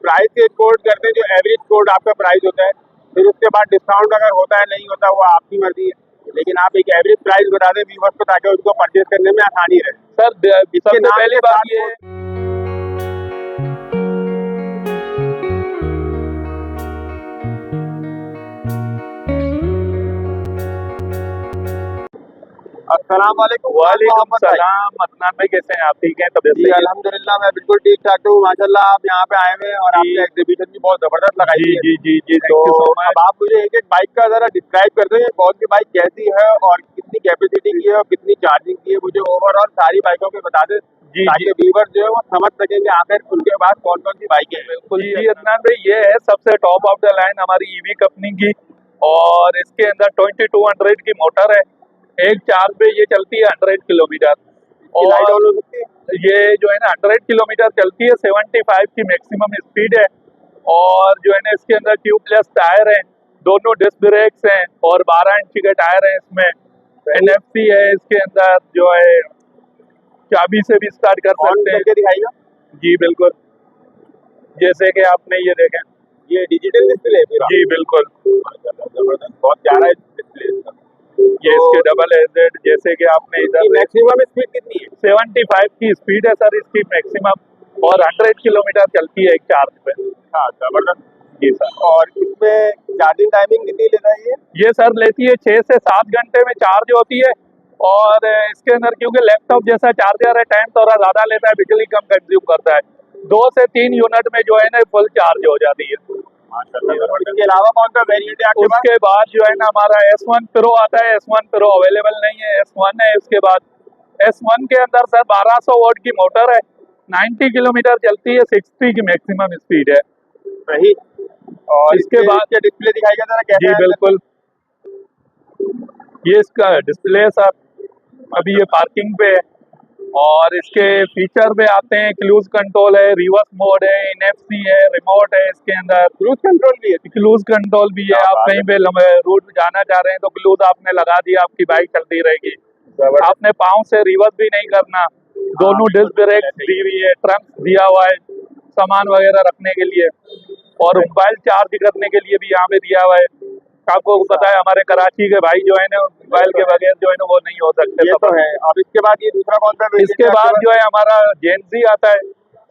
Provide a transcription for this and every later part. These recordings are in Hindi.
प्राइस के कोड करते हैं, जो एवरेज कोड आपका प्राइस होता है, फिर उसके बाद डिस्काउंट अगर होता है नहीं होता वो आपकी मर्जी है, लेकिन आप एक एवरेज प्राइस बता दें व्यूवर्स को ताकि उसको परचेज करने में आसानी रहे। सर इसके सबसे नाम पहली के बात साथ ये अस्सलाम वालेकुम। वालेकुम सलाम। अदनान भाई कैसे हैं आप? ठीक हैं? तबीयत जी सही है? अल्हम्दुलिल्लाह मैं बिल्कुल ठीक ठाक हूँ माशाल्लाह। आप यहाँ पे आए हुए हैं और जी आपने एग्जीबिशन भी बहुत जबरदस्त लगाई जी है। जी जी जी तो थैंक यू सो अब मच। आप मुझे एक एक बाइक का जरा डिस्क्राइब कर देंगे, कौन सी बाइक कैसी है और कितनी कैपेसिटी की है और कितनी चार्जिंग की है, मुझे ओवरऑल सारी बाइकों के बता दें जी जी ताकि व्यूवर जो है वो समझ सकेंगे आखिर उनके पास कौन कौन सी बाइकें हैं। बिल्कुल जी अदनान भाई, ये है सबसे टॉप ऑफ द लाइन हमारी ईवी कंपनी की, और इसके अंदर 2200 की मोटर है। एक चार्ज पे ये चलती है 100 किलोमीटर, इसकी लाइट और ऑन हो सकती है? ये जो है ना 100 किलोमीटर चलती है। 75 की मैक्सिमम स्पीड है, और जो है ना इसके अंदर ट्यूबलेस टायर हैं, दोनों डिस्क ब्रेक्स हैं, और 12 इंच के टायर हैं इसमें। NFC है इसके अंदर, जो है चाबी से भी स्टार्ट कर ऑन सकते हैं। करके दिखाइएगा। जी बिल्कुल, जैसे कि आपने ये देखें। ये डिजिटल डिस्प्ले है पूरा? जी बिल्कुल, माशाल्लाह जबरदस्त, बहुत प्यारा है डिस्प्ले इसका। ये तो इसके डबल एजेड, जैसे कि आपने इसकी इधर मैक्सिमम स्पीड कितनी है? 75 की स्पीड है सर इसकी मैक्सिमम, और 100 किलोमीटर चलती है एक चार्ज पे। हाँ जबरदस्त। जी सर। और इसमें चार्जिंग टाइमिंग कितनी लेता है ये सर लेती है 6 से 7 घंटे में चार्ज होती है, और इसके अंदर क्योंकि लैपटॉप जैसा चार्जर है, टाइम थोड़ा ज़्यादा लेता है, बिजली कम कंज्यूम करता है। 2 से 3 यूनिट में जो है ना फुल चार्ज हो जाती है। माशाल्लाह। इसके अलावा कौन सा वेरिएंट है आपके पास? उसके बाद जो है ना हमारा S1 प्रो आता है। S1 प्रो अवेलेबल नहीं है, S1 है। उसके बाद S1 के अंदर सर 1200 वोल्ट की मोटर है, 90 किलोमीटर चलती है, 60 की मैक्सिमम स्पीड है। सही। और इसके बाद इसके डिस्प्ले दिखाइएगा जरा कैसा जी है? बिल्कुल, ये इसका डिस्प्ले है सर। अभी ये पार्किंग पे है, और इसके फीचर पे आते हैं। क्रूज कंट्रोल है, रिवर्स मोड है, NFC है, रिमोट है इसके अंदर। क्रूज कंट्रोल भी है? क्रूज कंट्रोल भी है। आप कहीं पे लंबे रूट में जाना चाह रहे हैं तो क्रूज आपने लगा दिया, आपकी बाइक चलती रहेगी। आपने पाँव से रिवर्स भी नहीं करना। दोनों डिस्क ब्रेक दी हुई है, ट्रंक दिया हुआ है सामान वगैरह रखने के लिए, और मोबाइल चार्ज करने के लिए भी यहाँ पे दिया हुआ है। आपको पता है हमारे कराची के भाई जो है ना मोबाइल के बगैर जो है ना वो नहीं हो सकते। ये तो है। अब इसके बाद ये दूसरा कौन सा वेरिएंट इसके है आपके बाद जो है हमारा जेनजी आता है,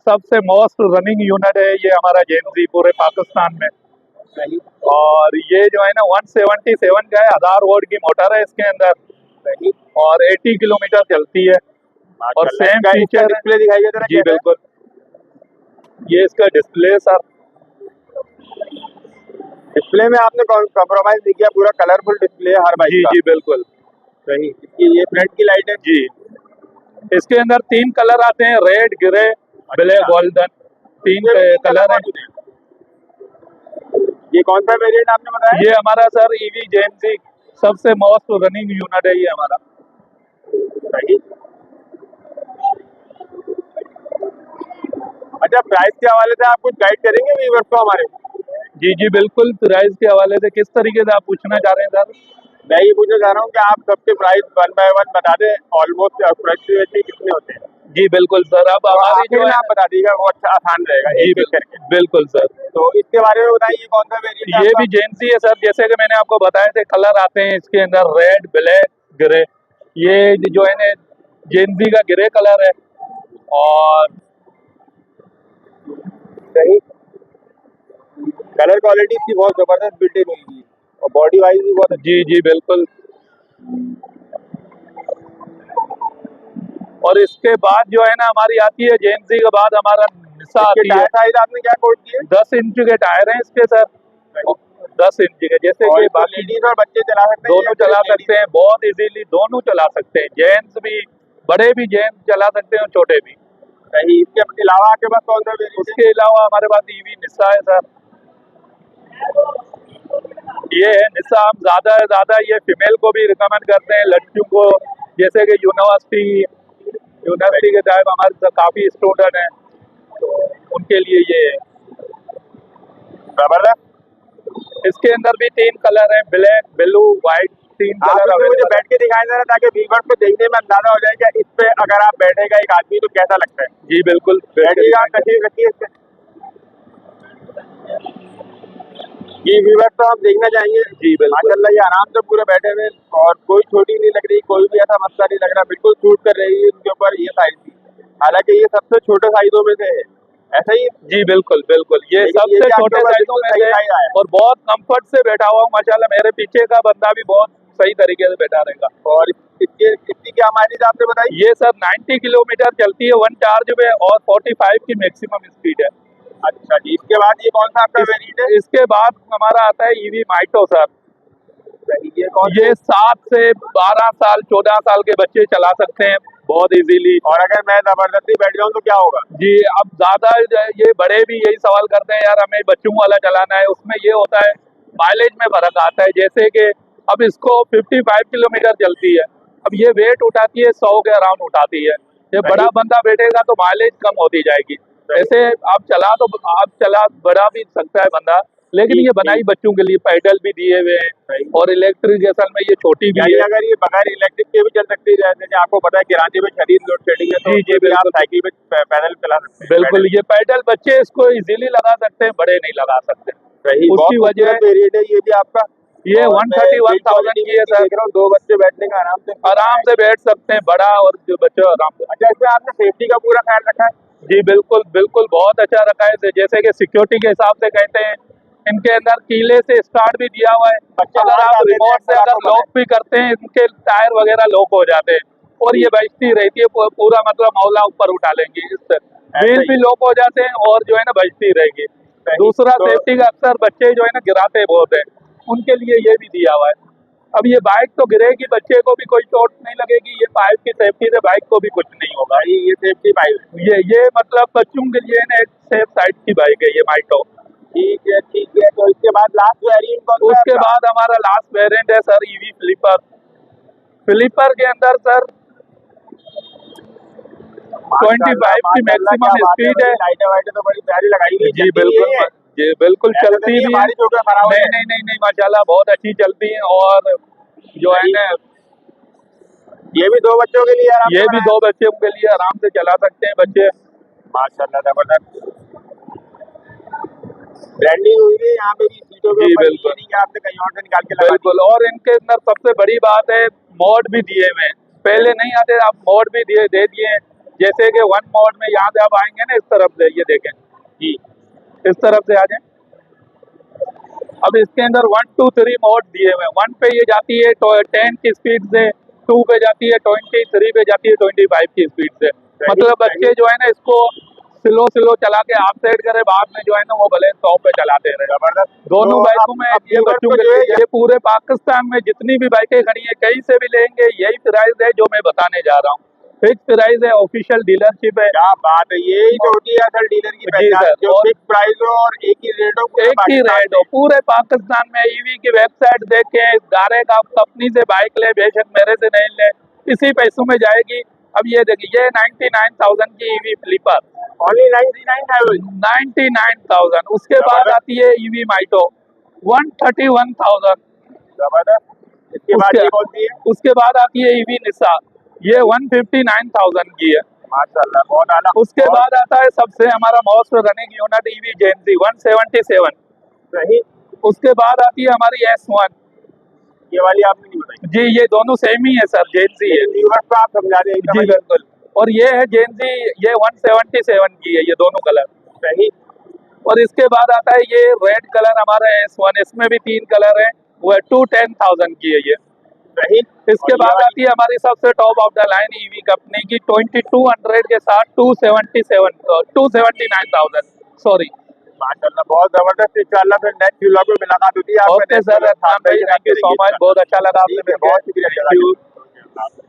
सबसे मोस्ट रनिंग यूनिट है ये हमारा जेनजी पूरे पाकिस्तान में। सही। और ये जो है ना 177 का है, 1000 वोल्ट की मोटर है इसके अंदर, सही। और 80 किलोमीटर चलती है। और सेम फीचर डिस्प्ले दिखाइए जरा जी कैसा है? बिल्कुल, ये इसका डिस्प्ले सर। डिस्प्ले में आपने कॉम्प्रोमाइज नहीं किया, पूरा कलरफुल डिस्प्ले है हर बाइक जी का। जी बिल्कुल। सही। इसकी ये फ्रंट की लाइट है? जी, इसके अंदर 3 कलर आते हैं, red, grey, black, golden, 3 colour हैं। ये कौन सा वेरिएंट आपने बताया? ये हमारा सर ईवी जेनजी, सबसे मोस्ट रनिंग यूनिट है ये हमारा। सही। अच्छा, प्राइस के हवाले से आप कुछ गाइड करेंगे व्यूअर्स को हमारे? जी जी बिल्कुल, प्राइस के हवाले से किस तरीके से आप पूछना चाह रहे हैं सर? मैं ये पूछना चाह रहा हूँ कि आप सबके प्राइस 1 बाय 1 बता दें, ऑलमोस्ट अप्रोक्सीमेटली कितने होते हैं? जी बिल्कुल सर। अब हमारी आखिर जो में है आप बता दीजिएगा, वो अच्छा आसान रहेगा जी एक एक करके। बिल्कुल सर। तो इसके बारे में बताइए कौन सा वेरिएंट है ये आपका? भी जेनसी है सर, जैसे कि मैंने आपको बताए थे कलर आते हैं इसके अंदर, रेड, ब्लैक, ग्रे। ये जो है ना जेनसी का ग्रे कलर है, और सही। कलर क्वालिटी इसकी बहुत जबरदस्त बिल्ट इन हुई है, और बॉडी वाइज भी बहुत जी जी बिल्कुल। और इसके बाद जो है ना हमारी आती है जेनसी के बाद हमारा निसा आती है। टायर साइज आपने क्या कोट किए? 10 इंच के टायर हैं इसके सर, 10 इंच के, जैसे कि बाकी लेडीज और बच्चे चला सकते हैं? दोनों चला सकते हैं बहुत इजीली, दोनों चला सकते हैं। जेंट्स भी, बड़े भी जेंट्स चला सकते हैं और छोटे भी। सही। इसके अलावा आपके पास कौन सा वेरिएंट है? उसके अलावा हमारे पास ईवी निसा है सर। ये है निसा, हम ज्यादा से ज्यादा ये फीमेल को भी रिकमेंड करते हैं, लड़कियों को, जैसे कि यूनिवर्सिटी के टाइम हमारे काफी स्टूडेंट हैं तो उनके लिए ये है। जबरदस्त। इसके अंदर भी 3 कलर हैं, ब्लैक, ब्लू, व्हाइट, 3 आप कलर इसमें मुझे अवेलेबल है। बैठ के दिखाएं जरा, ताकि व्यूअर्स को देखने में अंदाजा हो जाए कि इस पे अगर आप बैठेगा एक आदमी तो कैसा लगता है। जी बिल्कुल, बैठिएगा, तशरीफ रखिए इस पे। ये व्यूअर तो हम देखना चाहेंगे। जी बिल्कुल। माशाल्लाह ये आराम से पूरे बैठे हुए और कोई छोटी नहीं लग रही, कोई भी ऐसा मसला नहीं लग रहा, बिल्कुल सूट कर रही है उनके ऊपर ये साइज थी। हालांकि ये सबसे छोटे साइजों में से है, ऐसा ही। जी बिल्कुल बिल्कुल, ये लेकिन सबसे भी छोटे आपके पास साइजों में बिल्कुल सही से साइज आया और बहुत कंफर्ट से बैठा हुआ हूँ माशाल्लाह। मेरे पीछे का बंदा भी बहुत सही तरीके से बैठा रहेगा। और इसकी क्या माइलेज आपने बताई? ये सर 90 किलोमीटर चलती है 1 चार्ज में और 45 की मैक्सिमम स्पीड है। अच्छा जी, इसके बाद ये कौन सा आपका वेरिएंट है? इसके बाद हमारा आता है ईवी माइटो सर। ये कौन ये 7 से 12 साल 14 साल के बच्चे चला सकते हैं बहुत इजीली। और अगर मैं जबरदस्ती बैठ जाऊँ तो क्या होगा? जी अब ज्यादा ये बड़े भी यही सवाल करते हैं यार हमें बच्चों वाला चलाना है। उसमें ये होता है माइलेज में फर्क आता है, जैसे कि अब इसको 55 किलोमीटर चलती है, अब ये वेट उठाती है 100 के अराउंड उठाती है। ये बड़ा बंदा बैठेगा तो माइलेज कम होती जाएगी। ऐसे आप चला बढ़ा भी सकता है बंदा, लेकिन ये बनाई बच्चों के लिए, पैडल भी दिए हुए हैं और इलेक्ट्रिक असल में ये छोटी भी यानी है। अगर ये बगैर इलेक्ट्रिक के भी चल सकती है, जैसे आपको पता है किराने में शदीद लोड शेडिंग है, तो जी, जी, उसमें भी आप बिल्कुल। साइकिल पे पैदल चला सकते हैं। बिल्कुल, ये पैडल बच्चे इसको इजीली लगा सकते हैं, बड़े नहीं लगा सकते। सही, उसकी बहुत वजह खूबसूरत वेरिएंट है ये भी आपका। ये और मैं 131,000 की है सर। देख रहा हूँ, 2 बच्चे बैठने का आराम से बैठ सकते हैं, बड़ा और जो बच्चे आराम से। अच्छा, इसमें आपने सेफ्टी का पूरा ख्याल रखा है? जी बिल्कुल बिल्कुल, बहुत अच्छा रखा है। जैसे कि सिक्योरिटी के हिसाब से कहते हैं, इनके अंदर कीले से स्टार्ट भी दिया हुआ है। बच्चे अगर बाहर आप जाते थे, रिमोट से अगर अगर आपको लॉक भी करते हैं, इनके टायर वगैरह लॉक हो जाते हैं और ये बजती रहती है, पूरा मतलब मौला ऊपर उठा लेंगी। इससे व्हील भी लॉक हो जाते हैं और जो है ना बजती रहेगी। दूसरा तो सेफ्टी का अक्सर बच्चे जो है ना गिराते बहुत है, उनके लिए ये भी दिया हुआ है। अब ये बाइक तो गिरेगी, बच्चे को भी कोई चोट नहीं लगेगी, ये पाइप की सेफ्टी से बाइक को भी कुछ नहीं होगा। भाई ये सेफ्टी पाइप है। ये मतलब बच्चों के लिए ना एक सेफ साइड की बाइक है ये माइटो। ठीक है ठीक है। तो इसके बाद लास्ट वेरिएंट कौन सा है उसके आपका? बाद हमारा लास्ट वेरिएंट है सर ईवी फ्लिपर। फ्लिपर के अंदर सर 25 की मैक्सिमम स्पीड है। लाइटें वाइटें तो बड़ी प्यारी लगाई गई। जी बिल्कुल, जी बिल्कुल चलती भी है। बारिश होकर खराब नहीं नहीं नहीं नहीं, माशाल्लाह बहुत अच्छी चलती है। और जो है ना ये भी 2 बच्चों के लिए आराम ये से भी बनाया 2 बच्चों के लिए आराम से चला सकते हैं बच्चे। माशाल्लाह जबरदस्त। ब्रांडिंग हुई है यहाँ पे भी सीटों के जी ऊपर, बिल्कुल। ये नहीं कि आपने कहीं और से निकाल के लगा दी। बिल्कुल, और इनके अंदर सबसे बड़ी बात है मोड भी दिए हुए हैं। पहले नहीं आते, आप मोड भी दे दिए हैं। जैसे कि 1 मोड में यहाँ से आप आएंगे ना इस तरफ से, ये देखें जी, इस तरफ से आ जाए। अब इसके अंदर 1 2 3 मोड दिए हुए हैं। 1 पे ये जाती है 10 की स्पीड से, 2 पे जाती है 20, 3 पे जाती है 25 की स्पीड से। मतलब बच्चे जो है ना इसको स्लो चला के आप साइड करे, बाद में जो है ना वो भले 100 पे चलाते रहे। जबरदस्त। दोनों तो बाइकों में अब ये व्यूअर्स बच्चों को के जो है लिए, ये पूरे पाकिस्तान में जितनी भी बाइकें खड़ी हैं कहीं से भी लेंगे यही प्राइस है जो मैं बताने जा रहा हूँ। फिक्स प्राइस है, ऑफिशियल डीलरशिप है। क्या बात है, यही तो होती है असल डीलर की जी पहचान, सर, जो और फिक्स प्राइस हो और एक ही रेट हो पूरे एक ही पाकिस्तान रेट हो में। पूरे पाकिस्तान में। ईवी की वेबसाइट देखें, डायरेक्ट आप कंपनी से बाइक ले, बेशक मेरे से नहीं ले, इसी पैसों में जाएगी। अब ये देखिए, ये 99,000 की ईवी फ्लिपर, ओनली 99,000। 99,000। उसके बाद आती है ईवी माइटो 131,000। जबरदस्त। इसके बाद ये कौन सी है? उसके बाद आती है ईवी निसा, ये 159,000 की है। माशाल्लाह बहुत आला। उसके और बाद आता है सबसे हमारा most running unit EV Gen Z 177। सही, उसके बाद आती है हमारी S1। ये वाली आपने नहीं बताई। जी ये दोनों सेम ही है सर, जेनजी है। व्यूअर्स को आप समझा दें एकदम। जी बिल्कुल। और ये है जेनजी, ये 177 की है, ये दोनों कलर। सही। और इसके बाद आता है ये रेड कलर हमारा S1, इसमें भी 3 कलर है, वो 210,000 की है ये। सही। इसके बाद आती है हमारी सबसे top of the line EV company की 2200 के साथ 279,000 सॉरी। माशाल्लाह बहुत जबरदस्त। इंशाल्लाह फिर नेक्स्ट व्लॉग में मुलाकात होती है। Okay sir, thank you so much, बहुत अच्छा लगा आपसे बहुत शुक्रिया। मिलकर।